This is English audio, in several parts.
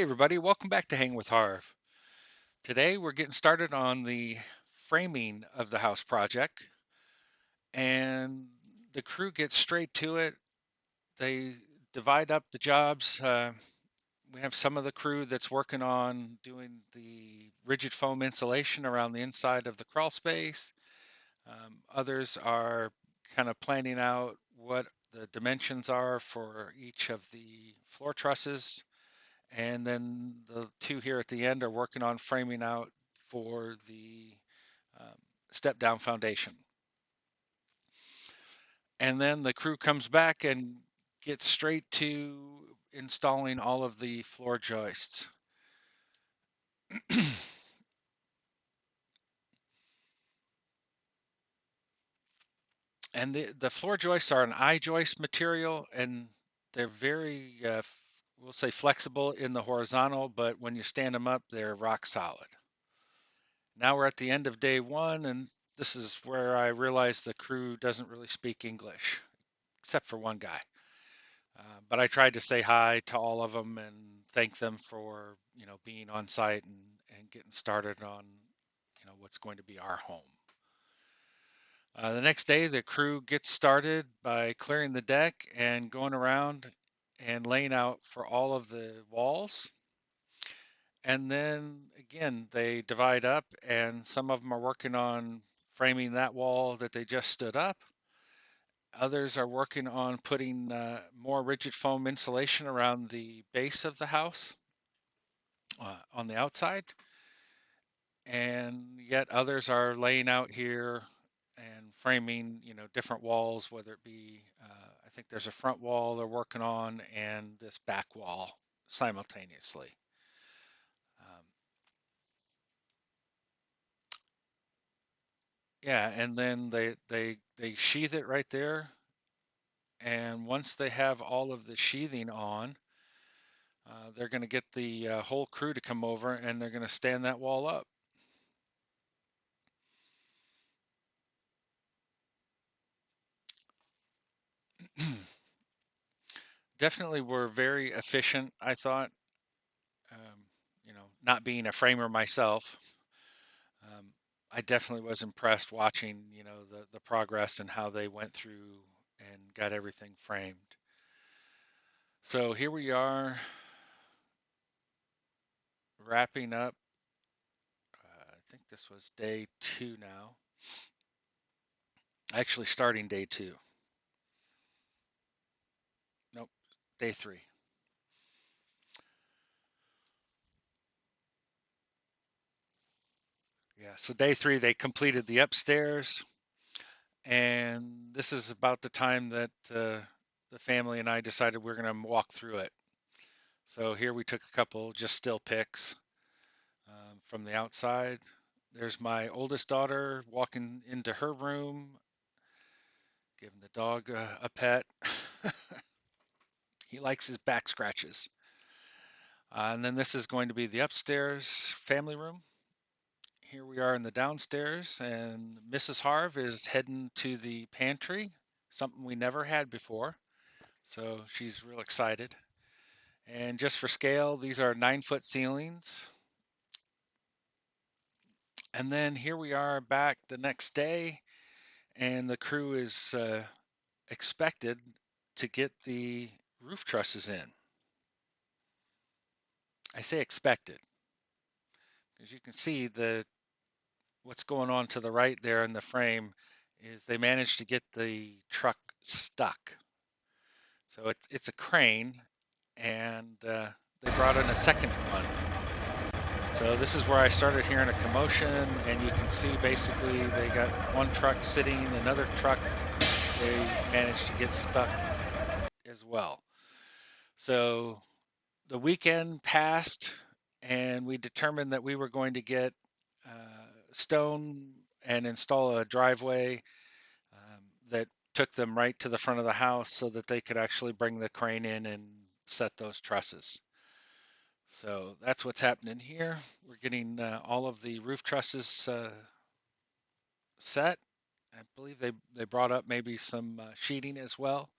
Hey everybody, welcome back to Hang with Harv. Today we're getting started on the framing of the house project, and the crew gets straight to it. They divide up the jobs. We have some of the crew that's working on doing the rigid foam insulation around the inside of the crawl space. Others are kind of planning out what the dimensions are for each of the floor trusses. And then the two here at the end are working on framing out for the um, step down foundation. And then the crew comes back and gets straight to installing all of the floor joists. And the floor joists are an I joist material, and they're very, we'll say, flexible in the horizontal, but when you stand them up, they're rock solid. Now we're at the end of day one, and this is where I realized the crew doesn't really speak English, except for one guy. But I tried to say hi to all of them and thank them for being on site and getting started on what's going to be our home. The next day, the crew gets started by clearing the deck and going around and laying out for all of the walls. And then again, they divide up, and some of them are working on framing that wall that they just stood up. Others are working on putting more rigid foam insulation around the base of the house on the outside. And yet others are laying out here and framing, different walls, whether it be, I think there's a front wall they're working on and this back wall simultaneously. Um, yeah, and then they sheathe it right there. And once they have all of the sheathing on, they're going to get the whole crew to come over and they're going to stand that wall up. Definitely were very efficient, I thought. Um, not being a framer myself, um, I definitely was impressed watching, the progress and how they went through and got everything framed. So here we are wrapping up. I think this was day two now. Actually, starting day two. Nope, day three. Yeah, so day three, they completed the upstairs. And this is about the time that the family and I decided we're going to walk through it. So here we took a couple just still pics from the outside. There's my oldest daughter walking into her room, giving the dog a pet. He likes his back scratches. And then this is going to be the upstairs family room. Here we are in the downstairs, and Mrs. Harv is heading to the pantry, something we never had before. So she's real excited. And just for scale, these are 9-foot ceilings. And then here we are back the next day, and the crew is expected to get the roof trusses in. I say expected because you can see what's going on to the right there in the frame is they managed to get the truck stuck. So it's a crane, and they brought in a second one. So this is where I started hearing a commotion, and you can see basically they got one truck sitting, another truck they managed to get stuck as well. So the weekend passed, and we determined that we were going to get stone and install a driveway that took them right to the front of the house so that they could actually bring the crane in and set those trusses. So that's what's happening here. We're getting all of the roof trusses set. I believe they brought up maybe some sheeting as well.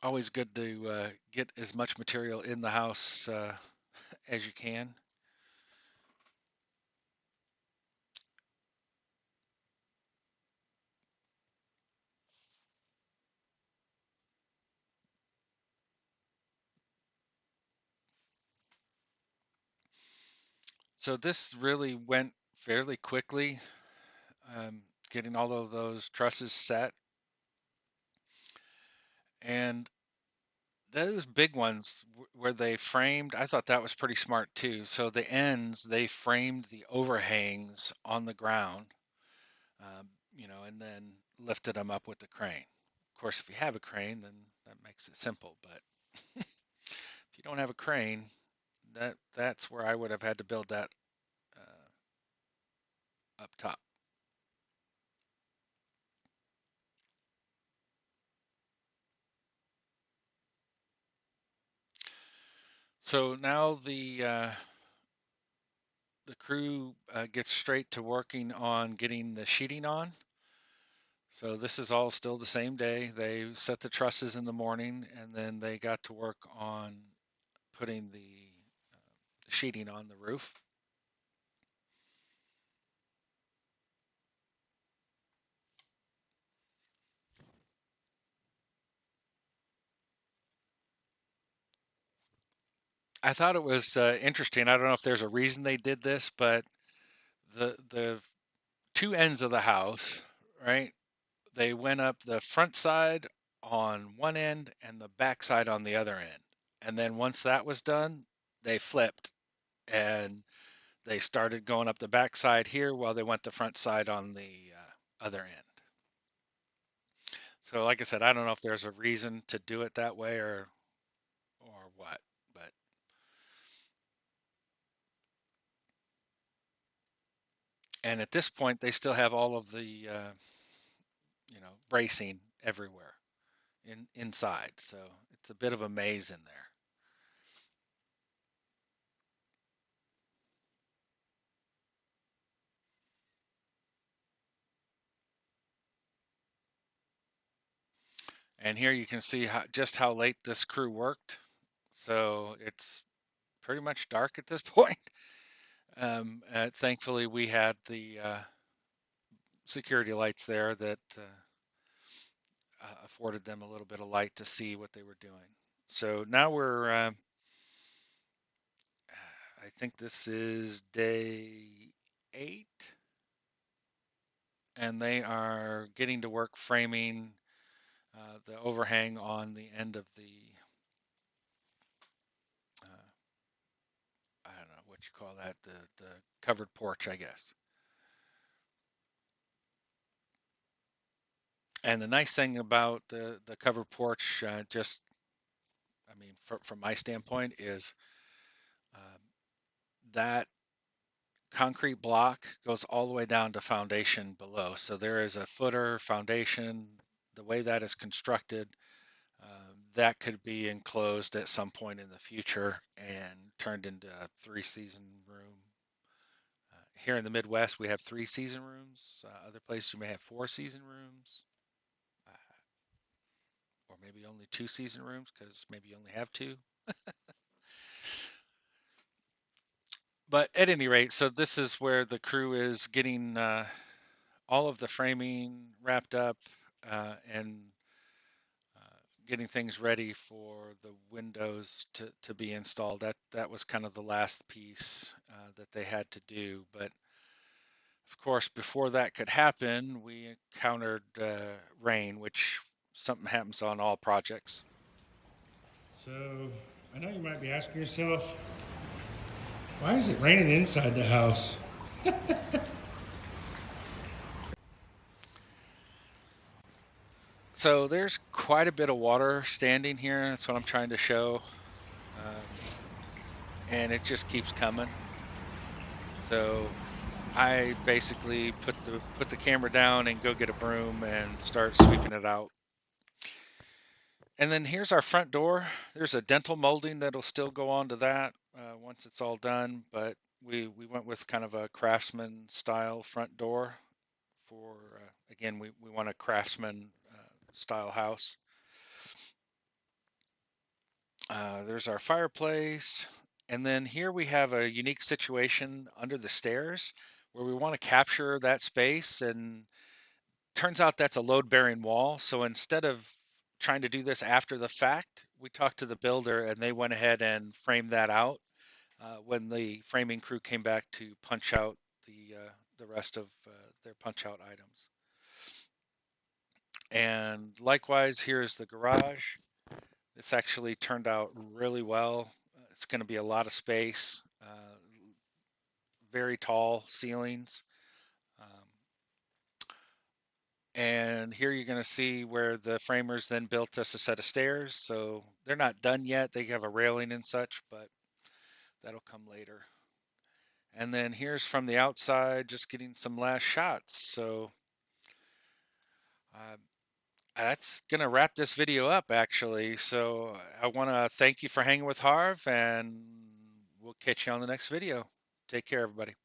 Always good to get as much material in the house as you can. So this really went fairly quickly, getting all of those trusses set. And those big ones where they framed, I thought that was pretty smart too. So the ends, they framed the overhangs on the ground, and then lifted them up with the crane. Of course, if you have a crane, then that makes it simple. But if you don't have a crane, that's where I would have had to build that up top. So now the crew gets straight to working on getting the sheeting on. So this is all still the same day. They set the trusses in the morning, and then they got to work on putting the sheeting on the roof. I thought it was interesting. I don't know if there's a reason they did this, but the two ends of the house, right? They went up the front side on one end and the back side on the other end. And then once that was done, they flipped and they started going up the back side here while they went the front side on the other end. So, like I said, I don't know if there's a reason to do it that way or what, but and at this point they still have all of the bracing everywhere inside. So it's a bit of a maze in there. And here you can see just how late this crew worked. So it's pretty much dark at this point. Thankfully, we had the security lights there that afforded them a little bit of light to see what they were doing. So now I think this is day 8, and they are getting to work framing the overhang on the end of the, uh, I don't know what you call that, the covered porch, I guess. And the nice thing about the covered porch, I mean, from my standpoint, is um, that concrete block goes all the way down to foundation below. So there is a footer foundation. The way that is constructed, that could be enclosed at some point in the future and turned into a 3-season room. Here in the Midwest, we have 3-season rooms. Other places, you may have 4-season rooms, uh, or maybe only 2-season rooms because maybe you only have two. But at any rate, so this is where the crew is getting all of the framing wrapped up and getting things ready for the windows to be installed. That was kind of the last piece that they had to do. But of course, before that could happen, we encountered rain, which something happens on all projects. So, I know you might be asking yourself, why is it raining inside the house? So there's quite a bit of water standing here. That's what I'm trying to show. Um, and it just keeps coming. So I basically put the camera down and go get a broom and start sweeping it out. And then here's our front door. There's a dental molding that'll still go onto that once it's all done, but we went with kind of a craftsman style front door for again we want a craftsman style house. There's our fireplace. And then here we have a unique situation under the stairs where we want to capture that space. And turns out that's a load bearing wall. So instead of trying to do this after the fact, we talked to the builder and they went ahead and framed that out when the framing crew came back to punch out the rest of their punch out items. And likewise, here's the garage. This actually turned out really well. It's going to be a lot of space, very tall ceilings. Um, and here you're going to see where the framers then built us a set of stairs. So they're not done yet. They have a railing and such, but that'll come later. And then here's from the outside, just getting some last shots. So uh, that's going to wrap this video up, actually. So I want to thank you for hanging with Harv, and we'll catch you on the next video. Take care, everybody.